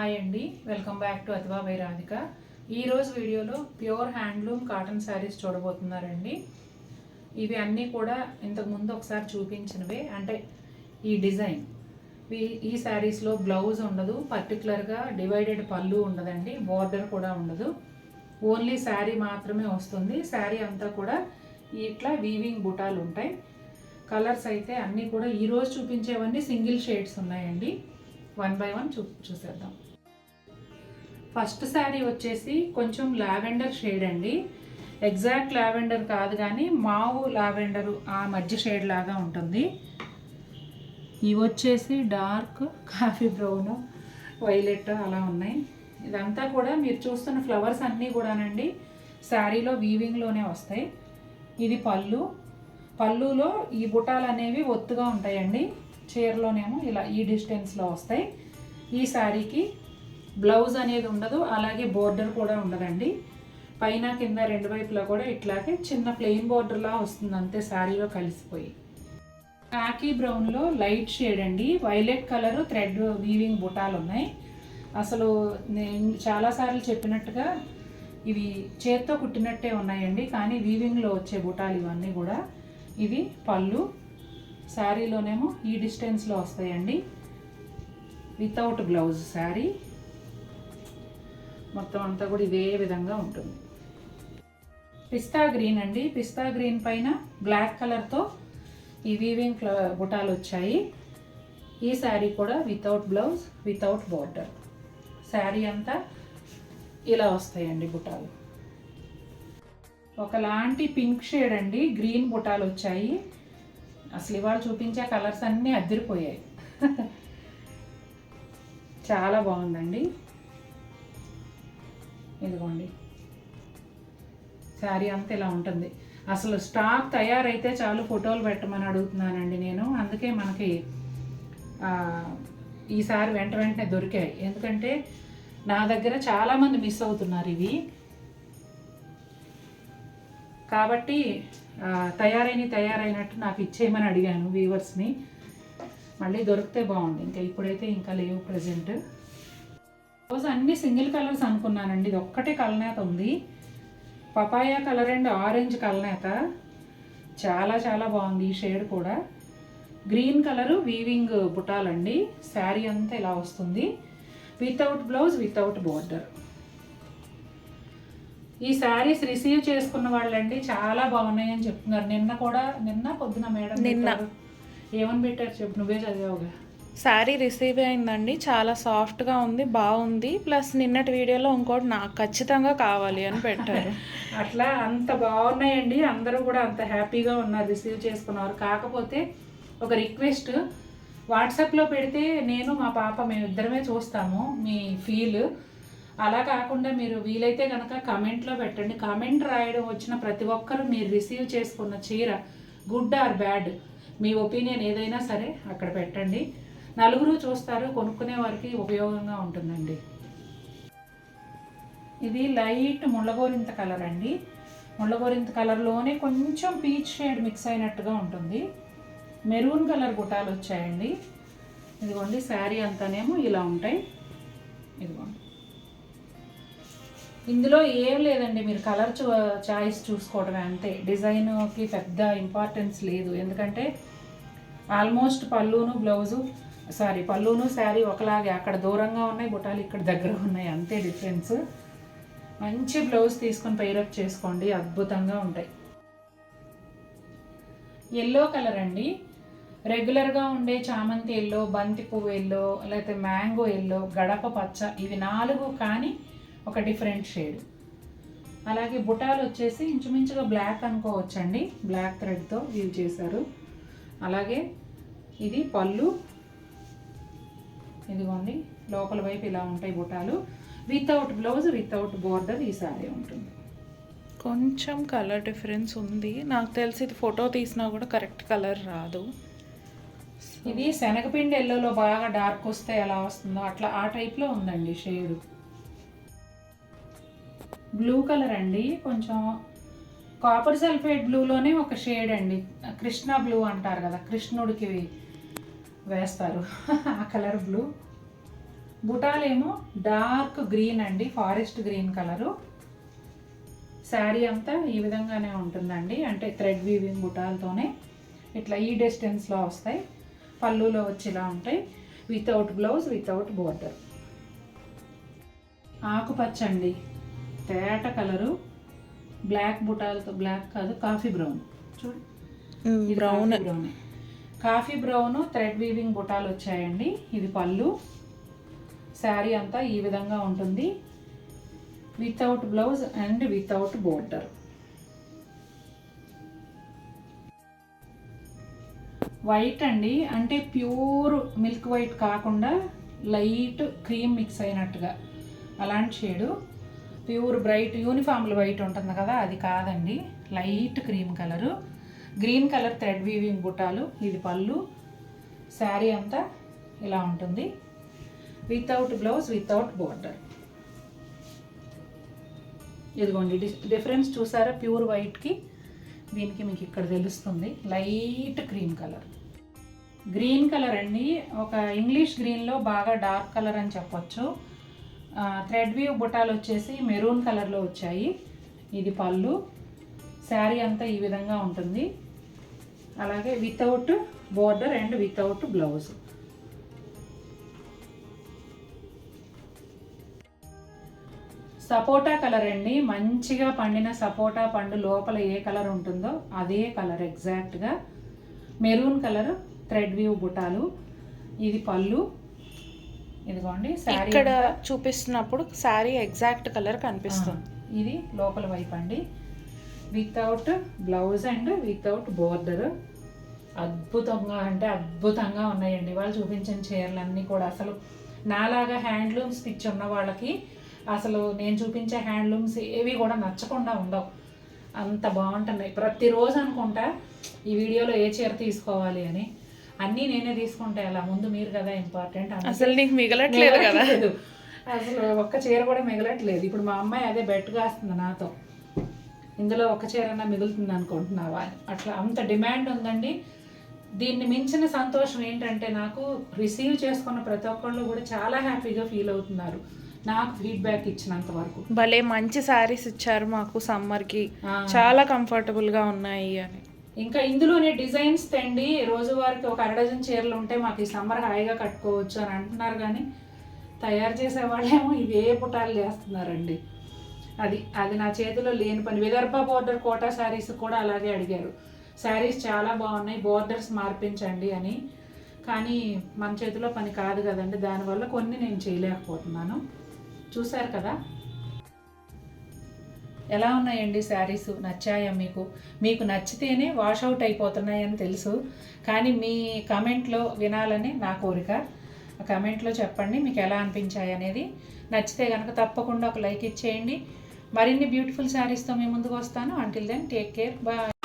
Hi అండి, welcome back to Athiva by Radhika. ఈరోజు వీడియోలో ప్యూర్ హ్యాండ్లూమ్ కాటన్ శారీస్ చూడబోతున్నారండి. ఇవి అన్నీ కూడా ఇంతకుముందు ఒకసారి చూపించినవే. అంటే ఈ డిజైన్ ఈ శారీస్లో బ్లౌజ్ ఉండదు, పర్టికులర్గా డివైడెడ్ పళ్ళు ఉండదండి, బోర్డర్ కూడా ఉండదు, ఓన్లీ శారీ మాత్రమే వస్తుంది. శారీ అంతా కూడా ఇట్లా వీవింగ్ బుటాలు ఉంటాయి. కలర్స్ అయితే అన్నీ కూడా ఈరోజు చూపించేవన్నీ సింగిల్ షేడ్స్ ఉన్నాయండి. వన్ బై వన్ చూసేద్దాం. ఫస్ట్ శారీ వచ్చేసి కొంచెం లావెండర్ షేడ్ అండి. ఎగ్జాక్ట్ లావెండర్ కాదు కానీ మావు లావెండరు ఆ మధ్య షేడ్ లాగా ఉంటుంది. ఇవి వచ్చేసి డార్క్ కాఫీ బ్రౌన్, వైలెట్ అలా ఉన్నాయి. ఇదంతా కూడా మీరు చూస్తున్న ఫ్లవర్స్ అన్నీ కూడానండి శారీలో వీవింగ్లోనే వస్తాయి. ఇది పళ్ళులో ఈ బుటాలు అనేవి ఒత్తుగా ఉంటాయండి. చీరలోనేమో ఇలా ఈ డిస్టెన్స్లో వస్తాయి. ఈ శారీకి బ్లౌజ్ అనేది ఉండదు, అలాగే బోర్డర్ కూడా ఉండదండి. పైన కింద రెండు వైపులా కూడా ఇట్లాగే చిన్న ప్లెయిన్ బోర్డర్లా వస్తుంది అంతే, శారీలో కలిసిపోయి. కాకీ బ్రౌన్లో లైట్ షేడ్ అండి, వైలెట్ కలర్ థ్రెడ్ వీవింగ్ బుటాలు ఉన్నాయి. అసలు నేను చాలాసార్లు చెప్పినట్టుగా ఇవి చేత్తో కుట్టినట్టే ఉన్నాయండి, కానీ వీవింగ్లో వచ్చే బుటాలు ఇవన్నీ కూడా. ఇది పళ్ళు, శారీలోనేమో ఈ డిస్టెన్స్లో వస్తాయండి, వితౌట్ బ్లౌజ్ శారీ. మొత్తం అంతా కూడా ఇదే విధంగా ఉంటుంది. పిస్తా గ్రీన్ అండి, పిస్తా గ్రీన్ పైన బ్లాక్ కలర్తో ఈ వీవింగ్ బుటాలు వచ్చాయి. ఈ శారీ కూడా without blouse, without border. Sari అంతా ఇలా వస్తాయండి బుటాలు. ఒకలాంటి పింక్ షేడ్ అండి, గ్రీన్ బుటాలు వచ్చాయి. అసలు ఇవాళ చూపించే కలర్స్ అన్నీ అదిరిపోయాయి. చాలా బాగుందండి. ఇదిగోండి శారీ అంతా ఇలా ఉంటుంది. అసలు స్టాక్ తయారైతే చాలు ఫోటోలు పెట్టమని అడుగుతున్నానండి నేను. అందుకే మనకి ఈసారి వెంటనే దొరికాయి. ఎందుకంటే నా దగ్గర చాలామంది మిస్ అవుతున్నారు ఇవి, కాబట్టి తయారైనట్టు నాకు ఇచ్చేయమని అడిగాను వ్యూవర్స్ని. మళ్ళీ దొరికితే బాగుంది. ఇప్పుడైతే ఇంకా లేవు ప్రజెంట్. రోజు అన్ని సింగిల్ కలర్స్ అనుకున్నానండి. ఇది ఒక్కటే కలనేత ఉంది, పపాయా కలర్ అండ్ ఆరెంజ్ కలనేత. చాలా చాలా బాగుంది ఈ షేడ్ కూడా. గ్రీన్ కలరు వీవింగ్ బుటాలండి. శారీ అంతా ఇలా వస్తుంది, వితౌట్ బ్లౌజ్, వితౌట్ బోర్డర్. ఈ శారీస్ రిసీవ్ చేసుకున్న వాళ్ళండి చాలా బాగున్నాయని చెప్తున్నారు. నిన్న పొద్దున మేడం ఏమని పెట్టారు చెప్పు, నువ్వే చదివావుగా. శారీ రిసీవ్ అయిందండి, చాలా సాఫ్ట్గా ఉంది, బాగుంది. ప్లస్ నిన్నటి వీడియోలో ఇంకోటి నాకు ఖచ్చితంగా కావాలి అని పెట్టారు. అట్లా అంత బాగున్నాయండి. అందరూ కూడా అంత హ్యాపీగా ఉన్నారు రిసీవ్ చేసుకున్నారు. కాకపోతే ఒక రిక్వెస్ట్, వాట్సాప్లో పెడితే నేను మా పాప మేమిద్దరమే చూస్తాము మీ ఫీల్. అలా కాకుండా మీరు వీలైతే కనుక కమెంట్లో పెట్టండి. కామెంట్ రాయడం వచ్చిన ప్రతి ఒక్కరు మీరు రిసీవ్ చేసుకున్న చీర good or bad, me opinion ఏదైనా సరే అక్కడ పెట్టండి. నలుగురు చూస్తారు, కొనుక్కునే వారికి ఉపయోగంగా ఉంటుందండి. ఇది లైట్ ముళ్ళగోరింత కలర్ అండి. ముళ్ళగోరింత కలర్లోనే కొంచెం పీచ్ షేడ్ మిక్స్ అయినట్టుగా ఉంటుంది. మెరూన్ కలర్ బుటాలు వచ్చాయండి. ఇదిగోండి శారీ అంతానేమో ఇలా ఉంటాయి. ఇదిగోండి, ఇందులో ఏం లేదండి, మీరు కలర్ చాయిస్ చూసుకోవడమే అంతే. డిజైన్కి పెద్ద ఇంపార్టెన్స్ లేదు, ఎందుకంటే ఆల్మోస్ట్ పళ్ళును శారీ ఒకలాగే. అక్కడ దూరంగా ఉన్నాయి బుటాలు, ఇక్కడ దగ్గర ఉన్నాయి, అంతే డిఫరెన్స్. మంచి బ్లౌజ్ తీసుకొని పైరప్ చేసుకోండి, అద్భుతంగా ఉంటాయి. ఎల్లో కలర్ అండి, రెగ్యులర్గా ఉండే చామంతి ఎల్లో, బంతి పువ్వు ఎల్లో, లేకపోతే మ్యాంగో ఎల్లో, గడప పచ్చ, ఇవి 4 కానీ ఒక డిఫరెంట్ షేడ్. అలాగే బుటాలు వచ్చేసి ఇంచుమించుగా బ్లాక్ అనుకోవచ్చండి, బ్లాక్ థ్రెడ్తో వీవ్ చేశారు. అలాగే ఇది పళ్ళు, ఇదిగోండి లోపల వైపు ఇలా ఉంటాయి బుటాలు. వితౌట్ బ్లౌజ్, వితౌట్ బోర్డర్ ఈ సారీ ఉంటుంది. కొంచెం కలర్ డిఫరెన్స్ ఉంది, నాకు తెలిసి ఇది ఫోటో తీసినా కూడా కరెక్ట్ కలర్ రాదు. ఇది శనగపిండి ఎల్లోలో బాగా డార్క్ వస్తే ఎలా వస్తుందో అట్లా ఆ టైప్లో ఉందండి షేడు. బ్లూ కలర్ అండి, కొంచెం కాపర్ సల్ఫేట్ బ్లూలోనే ఒక షేడ్ అండి, కృష్ణ బ్లూ అంటారు కదా, కృష్ణుడికి వేస్తారు ఆ కలర్ బ్లూ. బుటాలేమో డార్క్ గ్రీన్ అండి, ఫారెస్ట్ గ్రీన్ కలరు. శారీ అంతా ఈ విధంగానే ఉంటుందండి, అంటే థ్రెడ్ వీవింగ్ బుటాలతోనే ఇట్లా ఈ డిస్టెన్స్లో వస్తాయి. పళ్ళులో వచ్చేలా ఉంటాయి, వితౌట్ బ్లౌజ్, వితౌట్ బోర్డర్. ఆకుపచ్చ అండి, తేట కలరు, బ్లాక్ బుటాలతో, బ్లాక్ కాదు కాఫీ బ్రౌన్, చూడు brown. Coffee brown thread weaving బుటాలు వచ్చాయండి. ఇది పళ్ళు. శారీ అంతా ఈ విధంగా ఉంటుంది, without blouse and without border. White అండి, అంటే ప్యూర్ మిల్క్ వైట్ కాకుండా లైట్ క్రీమ్ మిక్స్ అయినట్టుగా అలాంటి shade. Pure bright uniformly white ఉంటుంది కదా, అది కాదండి, light cream colour. Green colour thread weaving బుటాలు. ఇది పళ్ళు. శారీ అంతా ఇలా ఉంటుంది, వితౌట్ బ్లౌజ్, వితౌట్ బోర్డర్. ఇదిగోండి డిఫరెన్స్ చూసారా, ప్యూర్ వైట్కి దీనికి మీకు ఇక్కడ తెలుస్తుంది. Light cream colour, green colour అండి, ఒక ఇంగ్లీష్ గ్రీన్లో బాగా డార్క్ కలర్ అని చెప్పొచ్చు. థ్రెడ్ వీవ్ బుటాలు వచ్చేసి మెరూన్ కలర్లో వచ్చాయి. ఇది పళ్ళు. శారీ అంతా ఈ విధంగా ఉంటుంది, అలాగే without border and without blouse. Sapota colour అండి, మంచిగా పండిన సపోటా పండు లోపల ఏ కలర్ ఉంటుందో అదే కలర్ ఎగ్జాక్ట్గా. మెరూన్ కలర్ థ్రెడ్ వీవ్ బుటాలు. ఇది పళ్ళు. ఇదిగోండి శారీ ఇక్కడ చూపిస్తున్నప్పుడు శారీ ఎగ్జాక్ట్ కలర్ కనిపిస్తుంది. ఇది లోపల వైపు అండి, without blouse and without border. అద్భుతంగా అంటే అద్భుతంగా ఉన్నాయండి వాళ్ళు చూపించిన చీరలన్నీ కూడా. అసలు నాలాగా హ్యాండ్లూమ్ స్టిచ్ ఉన్న వాళ్ళకి అసలు నేను చూపించే హ్యాండ్లూమ్స్ ఏవి కూడా నచ్చకుండా ఉండవు, అంత బాగుంటున్నాయి. ప్రతిరోజు అనుకుంటా ఈ వీడియోలో ఏ చీర తీసుకోవాలి అని. అన్నీ నేనే తీసుకుంటే అలా, ముందు మీరు కదా ఇంపార్టెంట్. అసలు నీకు మిగలట్లేదు కదా, అసలు ఒక్క చీర కూడా మిగలట్లేదు. ఇప్పుడు మా అమ్మాయి అదే బెట్గా వస్తుంది నాతో, ఇందులో ఒక చీరన్నా మిగులుతుంది అనుకుంటున్నావా, అట్లా అంత డిమాండ్ ఉందండి. దీన్ని మించిన సంతోషం ఏంటంటే నాకు రిసీవ్ చేసుకున్న ప్రతి ఒక్కళ్ళు కూడా చాలా హ్యాపీగా ఫీల్ అవుతున్నారు నాకు ఫీడ్బ్యాక్ ఇచ్చినంత వరకు. భలే మంచి శారీస్ ఇచ్చారు మాకు సమ్మర్కి, చాలా కంఫర్టబుల్గా ఉన్నాయి అని. ఇంకా ఇందులోనే డిజైన్స్ తండి రోజువారికి ఒక 1 డజన్ చీరలు ఉంటే మాకు ఈ సమ్మర్ హాయిగా కట్టుకోవచ్చు అని అంటున్నారు, కానీ తయారు చేసే వాళ్ళేమో ఇవే పుటాలు చేస్తున్నారండి. అది నా చేతిలో లేని పని. విదర్భ బోర్డర్ కోటా శారీస్ కూడా అలాగే అడిగారు, శారీస్ చాలా బాగున్నాయి, బోర్డర్స్ మార్పించండి అని. కానీ మన చేతిలో పని కాదు కదండి, దానివల్ల కొన్ని నేను చేయలేకపోతున్నాను. చూశారు కదా ఎలా ఉన్నాయండి శారీస్, నచ్చాయా మీకు? మీకు నచ్చితేనే వాష్ అవుట్ అయిపోతున్నాయని తెలుసు, కానీ మీ కమెంట్లో వినాలని నా కోరిక. ఆ కమెంట్లో చెప్పండి మీకు ఎలా అనిపించాయి అనేది. నచ్చితే కనుక తప్పకుండా ఒక లైక్ ఇచ్చేయండి. మరిన్ని బ్యూటిఫుల్ శారీస్తో మీ ముందుకు వస్తాను. Until then take care, bye.